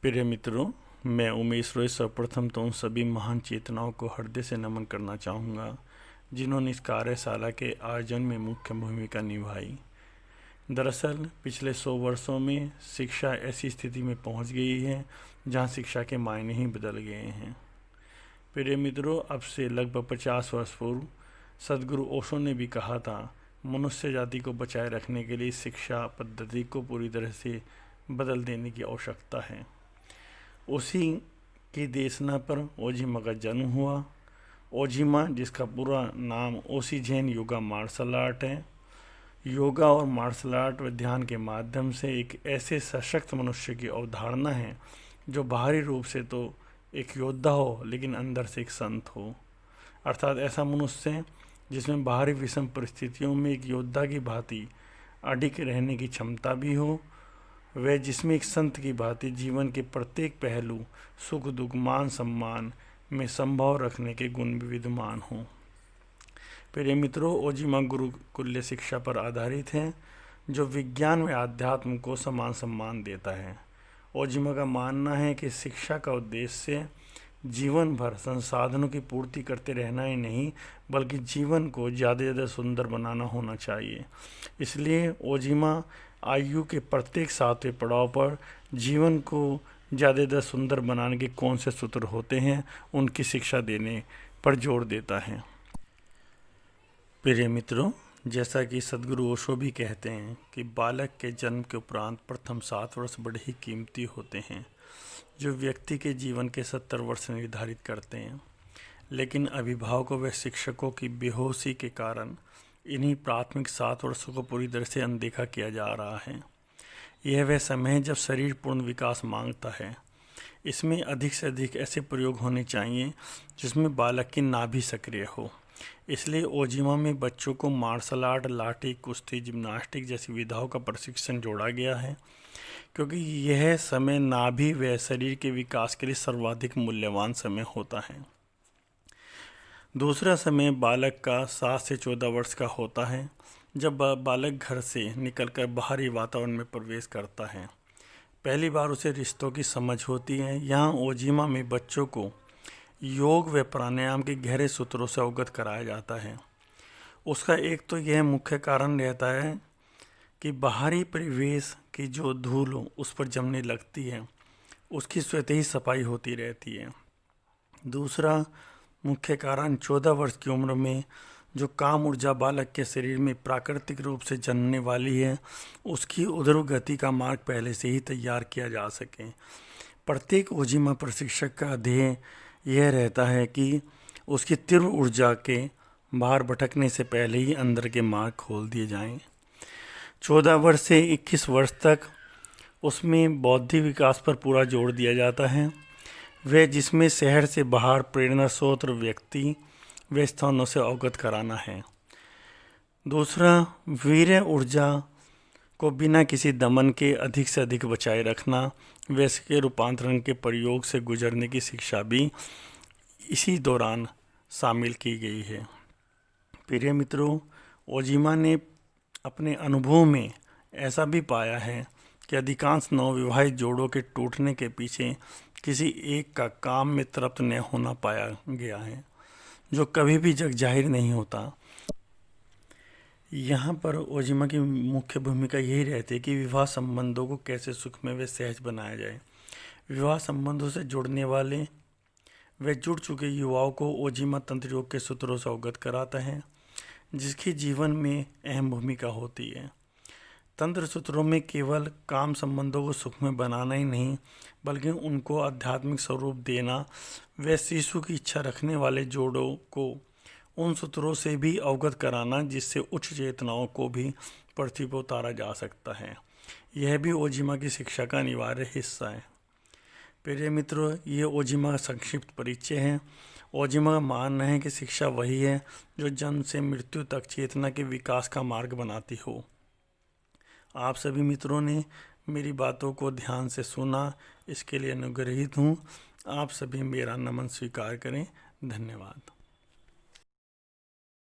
प्रिय मित्रों, मैं उमेश रॉय सर्वप्रथम तो उन सभी महान चेतनाओं को हृदय से नमन करना चाहूँगा जिन्होंने इस कार्यशाला के आयोजन में मुख्य भूमिका निभाई। दरअसल पिछले 100 वर्षों में शिक्षा ऐसी स्थिति में पहुंच गई है जहां शिक्षा के मायने ही बदल गए हैं। प्रिय मित्रों, अब से लगभग 50 वर्ष पूर्व सदगुरु ओशो ने भी कहा था, मनुष्य जाति को बचाए रखने के लिए शिक्षा पद्धति को पूरी तरह से बदल देने की आवश्यकता है। उसी की देशना पर ओजिमा का जन्म हुआ। ओजिमा, जिसका पूरा नाम ओशी जैन योगा मार्शल आर्ट है, योगा और मार्शल आर्ट व ध्यान के माध्यम से एक ऐसे सशक्त मनुष्य की अवधारणा है जो बाहरी रूप से तो एक योद्धा हो लेकिन अंदर से एक संत हो। अर्थात ऐसा मनुष्य जिसमें बाहरी विषम परिस्थितियों में एक योद्धा की भांति अडिग रहने की क्षमता भी हो, वह जिसमें एक संत की भांति जीवन के प्रत्येक पहलू सुख दुख मान सम्मान में संभाव रखने के गुण भी विद्यमान हों। प्रिय मित्रों, ओजिमा गुरुकुल्य शिक्षा पर आधारित है जो विज्ञान व आध्यात्म को समान सम्मान देता है। ओजिमा का मानना है कि शिक्षा का उद्देश्य जीवन भर संसाधनों की पूर्ति करते रहना ही नहीं बल्कि जीवन को ज़्यादा से ज़्यादा सुंदर बनाना होना चाहिए। इसलिए ओजिमा आयु के प्रत्येक 7वें पड़ाव पर जीवन को ज़्यादा से ज़्यादा सुंदर बनाने के कौन से सूत्र होते हैं उनकी शिक्षा देने पर जोर देता है। प्रिय मित्रों, जैसा कि सदगुरु ओशो भी कहते हैं कि बालक के जन्म के उपरांत प्रथम 7 वर्ष बड़े ही कीमती होते हैं जो व्यक्ति के जीवन के 70 वर्ष निर्धारित करते हैं। लेकिन अभिभावकों व शिक्षकों की बेहोशी के कारण इन्हीं प्राथमिक 7 वर्षों को पूरी तरह से अनदेखा किया जा रहा है। यह वह समय है जब शरीर पूर्ण विकास मांगता है। इसमें अधिक से अधिक ऐसे प्रयोग होने चाहिए जिसमें बालक की नाभि सक्रिय हो। इसलिए ओजिमा में बच्चों को मार्शल आर्ट, लाठी, कुश्ती, जिम्नास्टिक जैसी विधाओं का प्रशिक्षण जोड़ा गया है क्योंकि यह समय नाभि व शरीर के विकास के लिए सर्वाधिक मूल्यवान समय होता है। दूसरा समय बालक का 7 से 14 वर्ष का होता है जब बालक घर से निकलकर बाहरी वातावरण में प्रवेश करता है। पहली बार उसे रिश्तों की समझ होती है। यहाँ ओजिमा में बच्चों को योग व प्राणायाम के गहरे सूत्रों से अवगत कराया जाता है। उसका एक तो यह मुख्य कारण रहता है कि बाहरी परिवेश की जो धूल उस पर जमने लगती है उसकी स्वतः ही सफाई होती रहती है। दूसरा मुख्य कारण 14 वर्ष की उम्र में जो काम ऊर्जा बालक के शरीर में प्राकृतिक रूप से जन्मने वाली है उसकी उधर गति का मार्ग पहले से ही तैयार किया जा सके। प्रत्येक ओजिमा प्रशिक्षक का ध्येय यह रहता है कि उसकी तीव्र ऊर्जा के बाहर भटकने से पहले ही अंदर के मार्ग खोल दिए जाएं। 14 वर्ष से 21 वर्ष तक उसमें बौद्धिक विकास पर पूरा जोर दिया जाता है, वह जिसमें शहर से बाहर प्रेरणा स्रोत व्यक्ति व स्थानों से अवगत कराना है। दूसरा, वीर्य ऊर्जा को बिना किसी दमन के अधिक से अधिक बचाए रखना व इसके रूपांतरण के प्रयोग से गुजरने की शिक्षा भी इसी दौरान शामिल की गई है। प्रिय मित्रों, ओजिमा ने अपने अनुभव में ऐसा भी पाया है कि अधिकांश नवविवाहित जोड़ों के टूटने के पीछे किसी एक का काम में तृप्त न होना पाया गया है जो कभी भी जग जाहिर नहीं होता। यहाँ पर ओजिमा की मुख्य भूमिका यही रहती है कि विवाह संबंधों को कैसे सुखमय व सहज बनाया जाए। विवाह संबंधों से जुड़ने वाले व जुड़ चुके युवाओं को ओजिमा तंत्र योग के सूत्रों से अवगत कराता है जिसकी जीवन में अहम भूमिका होती है। तंत्र सूत्रों में केवल काम संबंधों को सुखमय बनाना ही नहीं बल्कि उनको आध्यात्मिक स्वरूप देना व शिशु की इच्छा रखने वाले जोड़ों को उन सूत्रों से भी अवगत कराना जिससे उच्च चेतनाओं को भी पृथ्वी पर उतारा जा सकता है। यह भी ओजिमा की शिक्षा का अनिवार्य हिस्सा है। प्रिय मित्रों, ये ओजिमा का संक्षिप्त परिचय है। ओजिमा का मानना है कि शिक्षा वही है जो जन्म से मृत्यु तक चेतना के विकास का मार्ग बनाती हो। आप सभी मित्रों ने मेरी बातों को ध्यान से सुना, इसके लिए अनुग्रहित हूँ। आप सभी मेरा नमन स्वीकार करें। धन्यवाद।